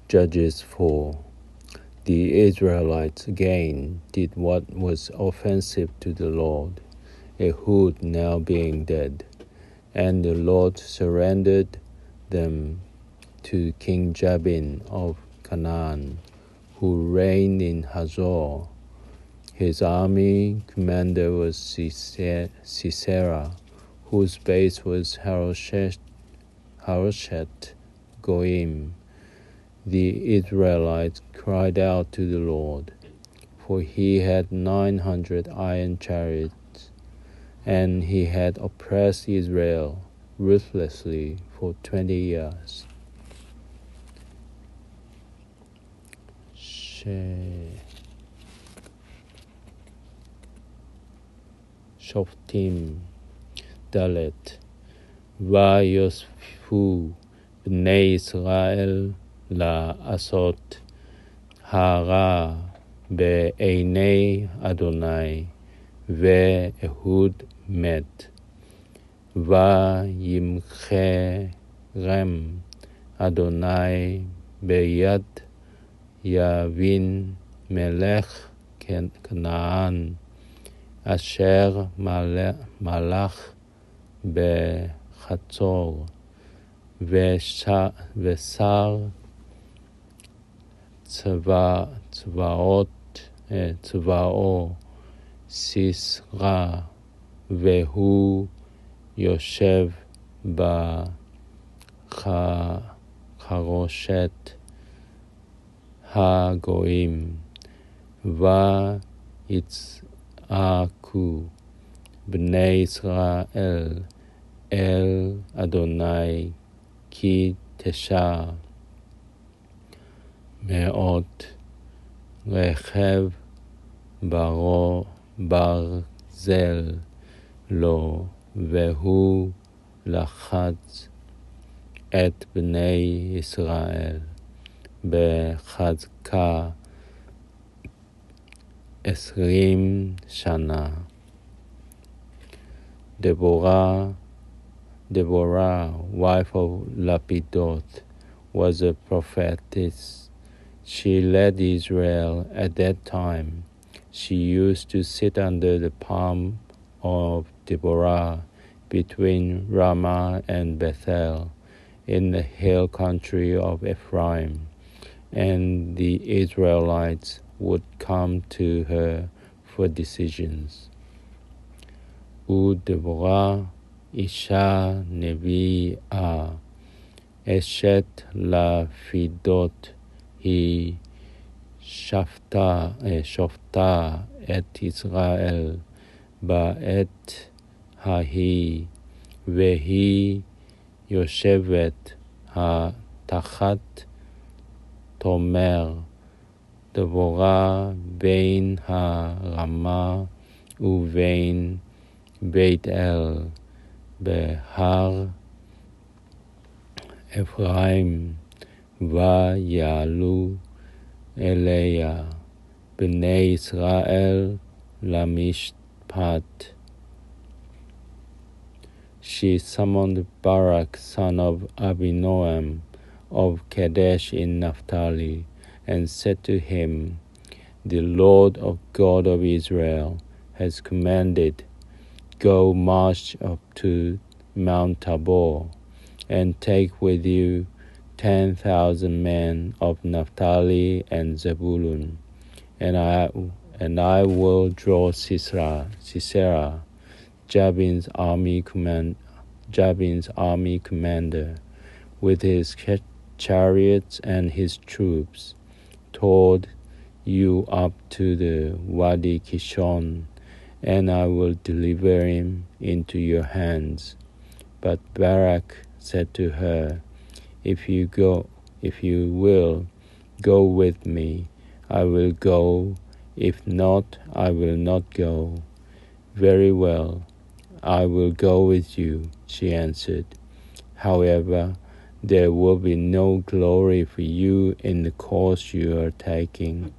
Judges 4. The Israelites again did what was offensive to the Lord, Ehud now being dead, and the Lord surrendered them to King Jabin of Canaan, who reigned in Hazor. His army commander was Sisera, whose base was Haroshet Goim. The Israelites cried out to the Lord, for he had 900 iron chariots, and he had oppressed Israel ruthlessly for 20 years. שופטים ד' ויוספו בני ישראל לעשות הרע בעיני אדוני, ואהוד מת. וימכרם אדוני ביד יבין מלך כנען, אשר מלך בחצור, ושר צבאו סיסרא, והוא יושב בחרושת הגויים. ויצעקו בני ישראל אל אדוני, כי תשע מאות רכב ברזל לו, והוא לחץ את בני ישראל בחזקה 20 שנה. Deborah, wife of Lapidoth, was a prophetess. She led Israel at that time. She used to sit under the palm of Deborah between Ramah and Bethel in the hill country of Ephraim, and the Israelites would come to her for decisions. ודבורה אישה נביאה, אשת לפידות, היא שפטה את ישראל בעת ההיא, והיא יושבת תחת תומר דבורה בין הרמה ובין בית אל בהר אפרים, ויעלו אליה בני ישראל למשפט. She summoned Barak, son of Abinoam, of Kadesh in Naphtali, and said to him, The Lord of God of Israel has commanded, Go march up to Mount Tabor, and take with you 10,000 men of Naphtali and Zebulun, and I will draw Sisera, Jabin's army commander, with his chariots and his troops, toward you up to the Wadi Kishon, and I will deliver him into your hands. But Barak said to her, If you will go with me, I will go. If not, I will not go. Very well, I will go with you, she answered. However, there will be no glory for you in the course you are taking,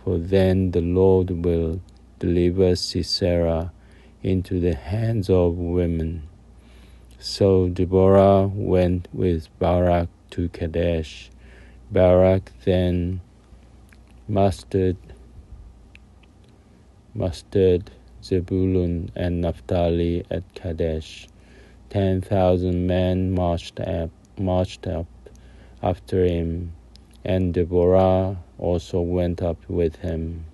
for then the Lord will deliver Sisera into the hands of women. So Deborah went with Barak to Kadesh, Barak then mustered Zebulun and Naphtali at Kadesh. 10,000 men marched up after him, and Deborah also went up with him.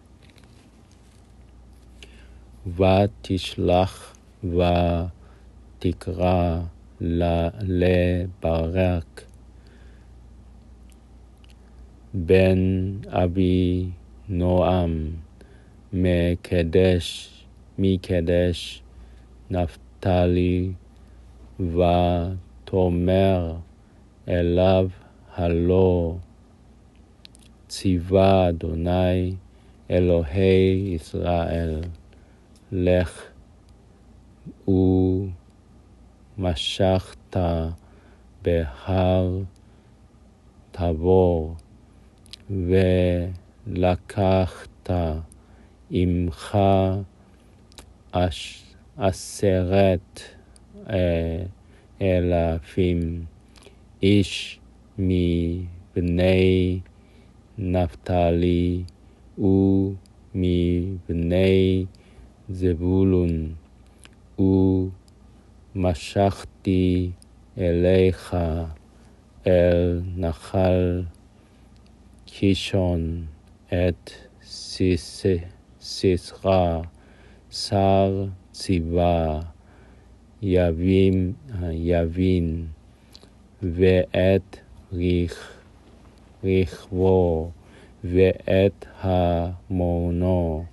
ותשלח ותקרא לברק בן אבי נועם מקדש נפתלי, ותאמר אליו, הלא ציווה אדוני אלוהי ישראל, לך ומשכת בהר תבור, ולקחת עמך 10,000 איש מבני נפתלי ומבני זבולון, ומשכתי אליך אל נחל קישון את סיסרא שר ציווה יבין, ואת רכבו ואת המונו,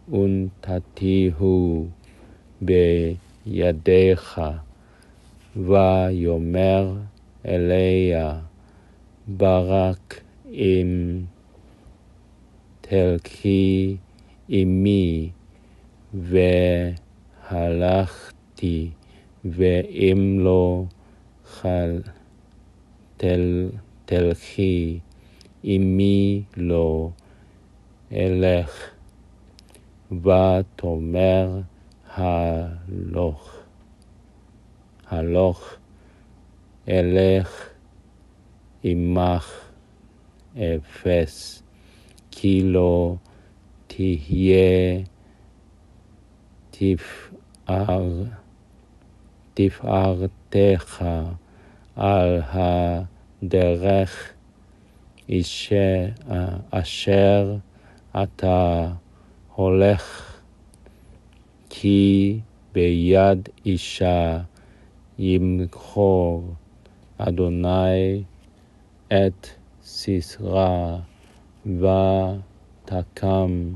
ונתתיהו בידיך. ויאמר אליה ברק, אם תלכי עמי, והלכתי, ואם לא תלכי עמי לא אלך. ותאמר הלוך אלך עמך אפס, כי לא תהיה תפארתך על הדרך אשר אתה הולך, כי ביד אישה ימכור אדוני את סיסרא. ותקם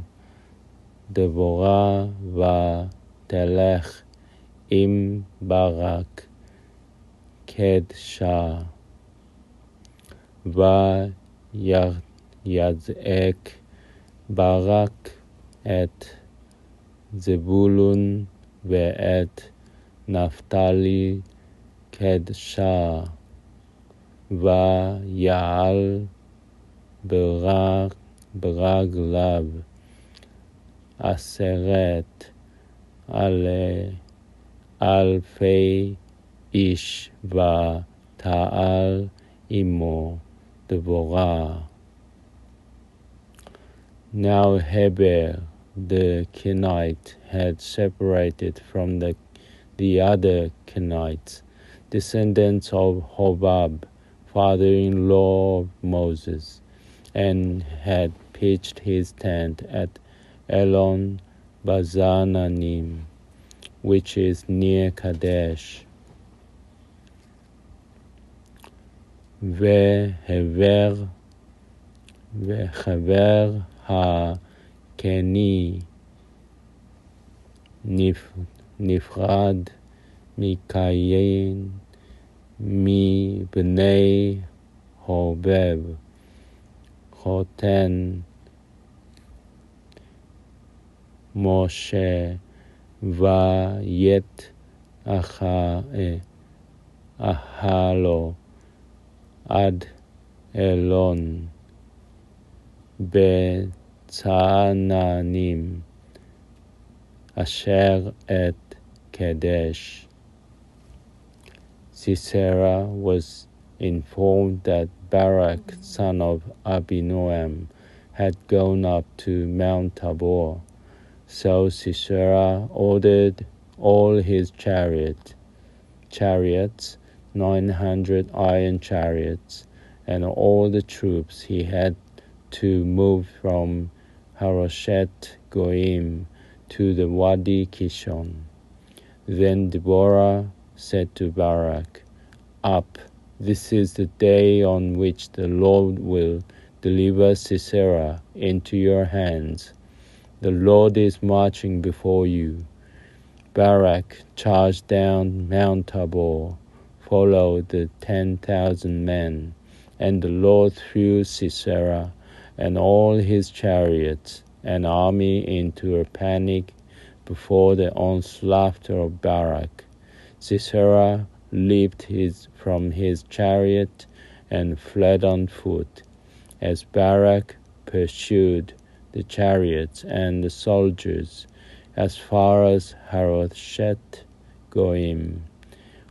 דבורה ותלך עם ברק קדשה, ויזעק ברק את זבולון ואת נפתלי קדשה, ויעל ברגליו 10,000 איש, ותעל עמו דבורה. Now Heber the Kenite had separated from the other Kenites, descendants of Hobab, father-in-law of Moses, and had pitched his tent at Elon Bazananim, which is near Kadesh. וחבר הקני נפרד מקין מבני הובב, חותן משה, וית אהלו עד אלון בצעננים, אשר את קדש. Sisera was informed that Barak, son of Abinoam, had gone up to Mount Tabor. So Sisera ordered all his chariots, 900 iron chariots, and all the troops he had to move from Haroshet Goim to the Wadi Kishon. Then Deborah said to Barak, "Up, this is the day on which the Lord will deliver Sisera into your hands. The Lord is marching before you." Barak charged down Mount Tabor, followed the 10,000 men, and the Lord threw Sisera and all his chariots and army into a panic before the onslaught of Barak. Sisera leaped from his chariot and fled on foot, as Barak pursued the chariots and the soldiers as far as Haroshet Goim.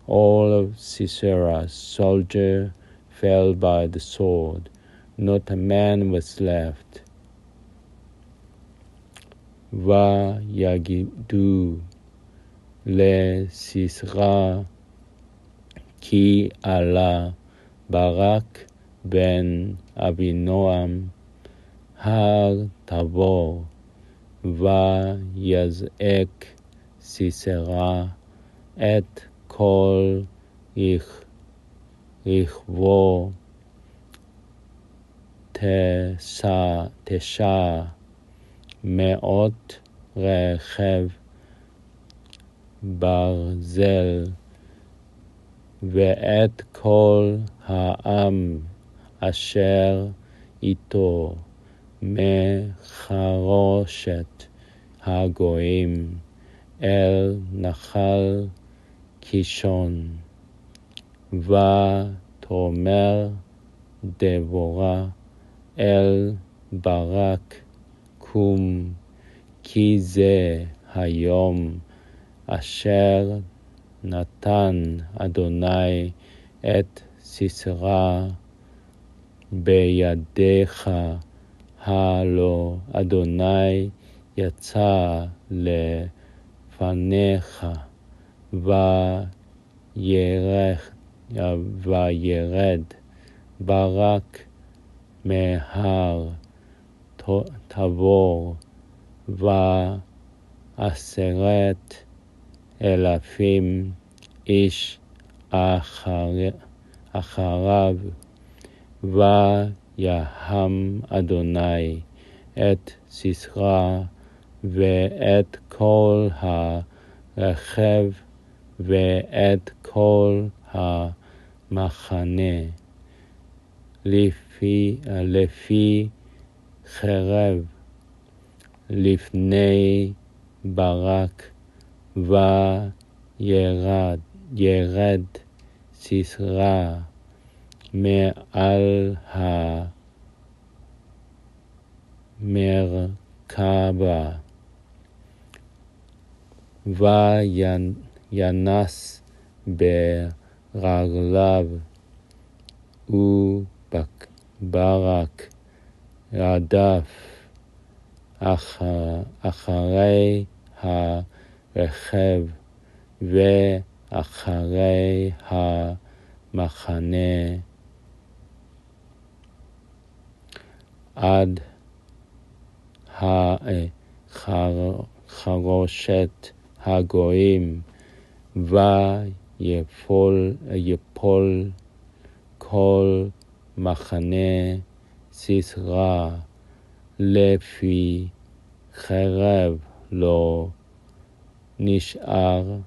All of Sisera's soldiers fell by the sword, not a man was left. ויגידו לסיסרא כי עלה ברק בן אבינועם הר תבור, ויזעק סיסרא את כל רכבו 900 רכב ברזל, ואת כל העם אשר איתו מחרושת הגויים אל נחל קישון. ותאמר דבורה אל ברק, קום, כי זה היום אשר נתן אדוני את סיסרא בידיך, הלא אדוני יצא לפניך, וירד ברק מהר תבור, ו10,000 איש אחריו, ויהם אדוני את סיסרא ואת כל הרכב ואת כל המחנה לפי חרב לפני ברק, וירד סיסרא מעל המרכבה, וינס ברגליו, וברק רדף אחרי הרכב ואחרי המחנה עד חרושת הגויים, ויפול כל מחנה סיסרא לפי חרב לא נשאר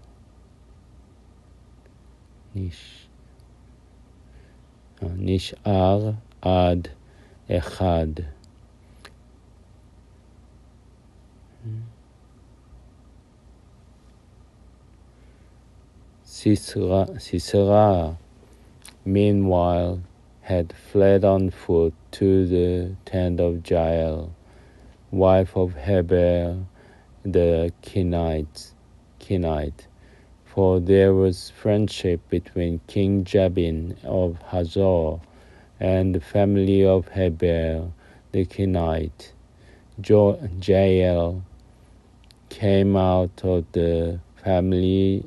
עד אחד. Sisera, meanwhile, had fled on foot to the tent of Jael, wife of Heber the Kenite, For there was friendship between King Jabin of Hazor and the family of Heber the Kenite. Jael came out of the family,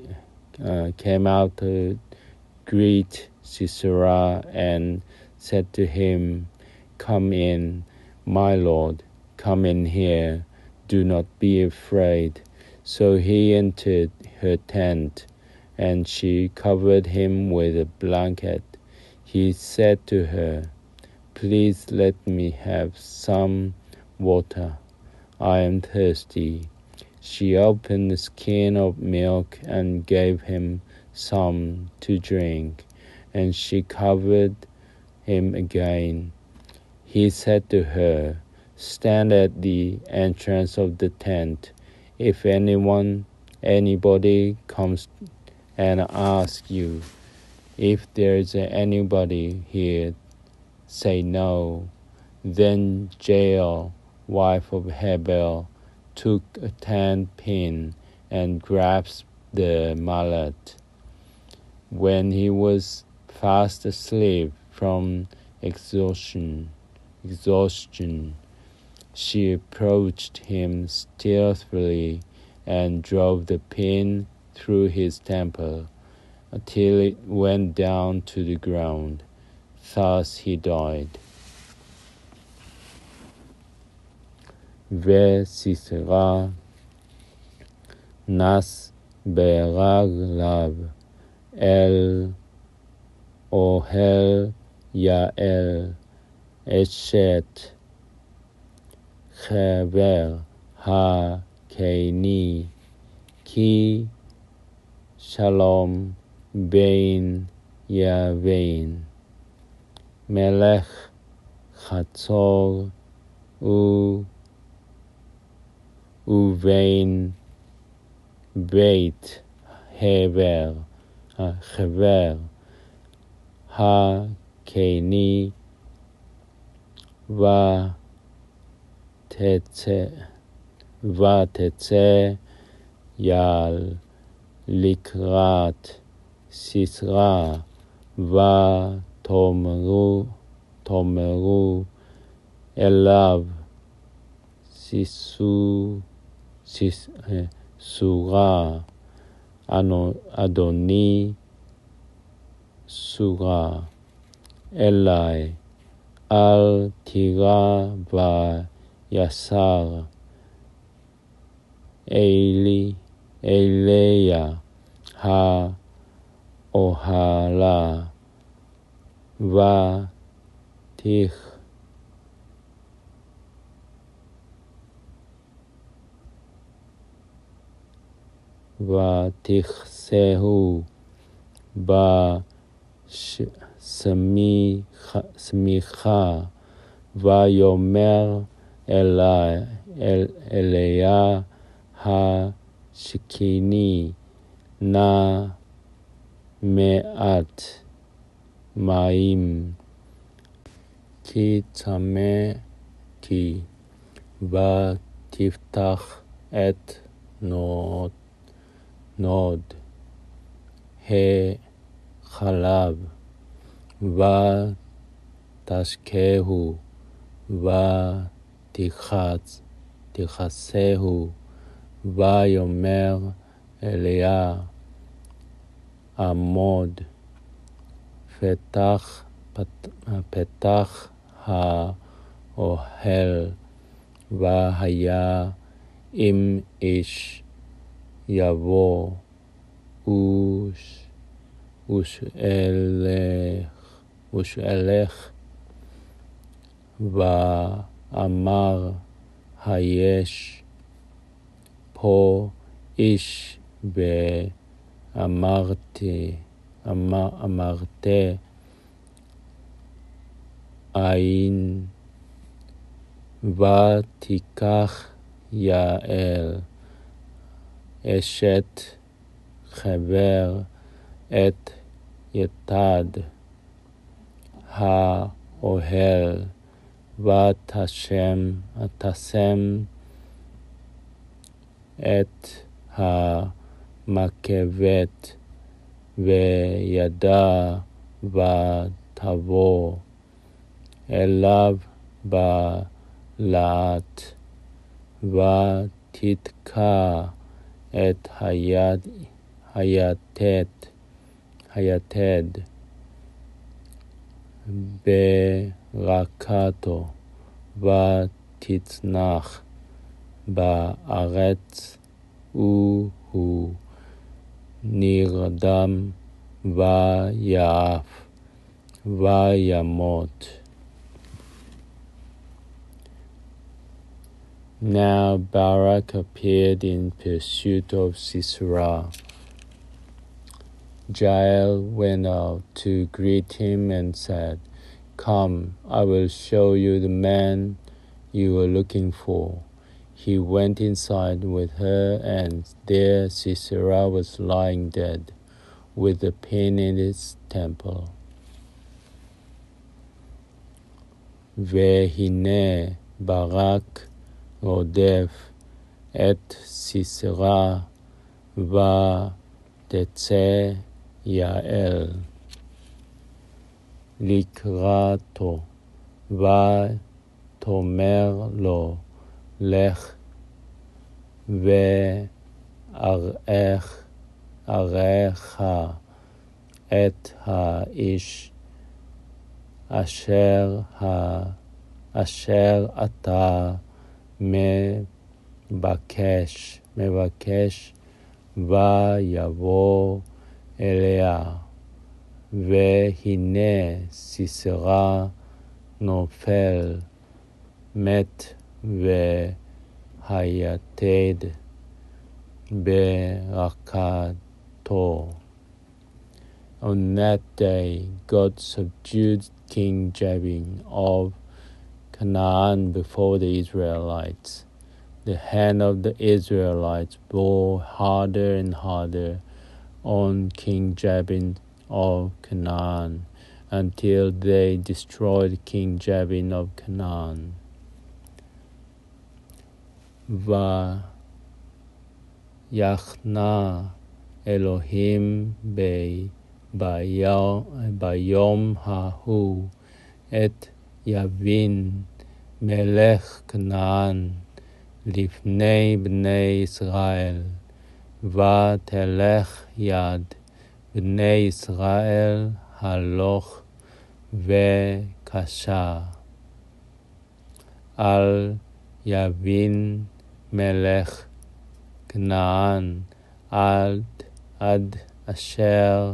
came out to greet Sisera and said to him, "Come in, my lord, come in here, do not be afraid." So he entered her tent, and she covered him with a blanket. He said to her, "Please let me have some water. I am thirsty." She opened the skin of milk and gave him some to drink, and she covered him again. He said to her, "Stand at the entrance of the tent. If anybody comes and asks you, 'If there's anybody here,' say no." Then Jael, wife of Heber, took a tent pin and grasped the mallet. When he was fast asleep from exhaustion, she approached him stealthily and drove the pin through his temple until it went down to the ground. Thus he died. וסיסרא נס ברגליו אל אוהל יעל אשת חבר הקני, כי שלום בין יבין מלך חצור ובין בית חבר הקני, ותצא יעל לקראת סיסרא ותאמרו אליו, סורה, אדוני סורה, אלי, אל תירא ויסר אליה האוהלה, ותכסהו בשמיכה, ויאמר אליה השכיני נא מעט מים, כי צמאתי, ותפתח את נוד החלב, ותשקהו, ותכסהו, ויאמר אליה, עמוד פתח האוהל, והיה אם איש יבוא ושאלך, ואמר, היש פה איש, ואמרתי אין, ותיקח יעל אשת חבר את יתד האוהל, ותשם את מקבת וידע ותבוא אליו בלהט ותתקע את היתד ברקתו ותצנח בארץ והוא נרדם ויעף וימות. Now Barak appeared in pursuit of Sisera. Jael went out to greet him and said, "Come, I will show you the man you were looking for." He went inside with her, and there Sisera was lying dead, with a pin in his temple. והנה ברק רודף את סיסרא ותצא יעל לקראתו ותאמר לו, לך ואראך את האיש אשר אתה מבקש ויבוא אליה. והנה סיסרא נופל מת והיתד ברקתו. On that day, God subdued King Jabin of Canaan before the Israelites. The hand of the Israelites bore harder and harder on King Jabin of Canaan until they destroyed King Jabin of Canaan. ויחנה אלוהים ביום ההוא את יבין מלך כנען לפני בני ישראל, ותלך יד בני ישראל הלוך וקשה. על יבין מלך כנען עד אשר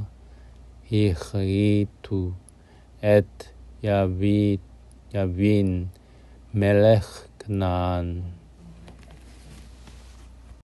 הכריתו את יבין מלך כנען.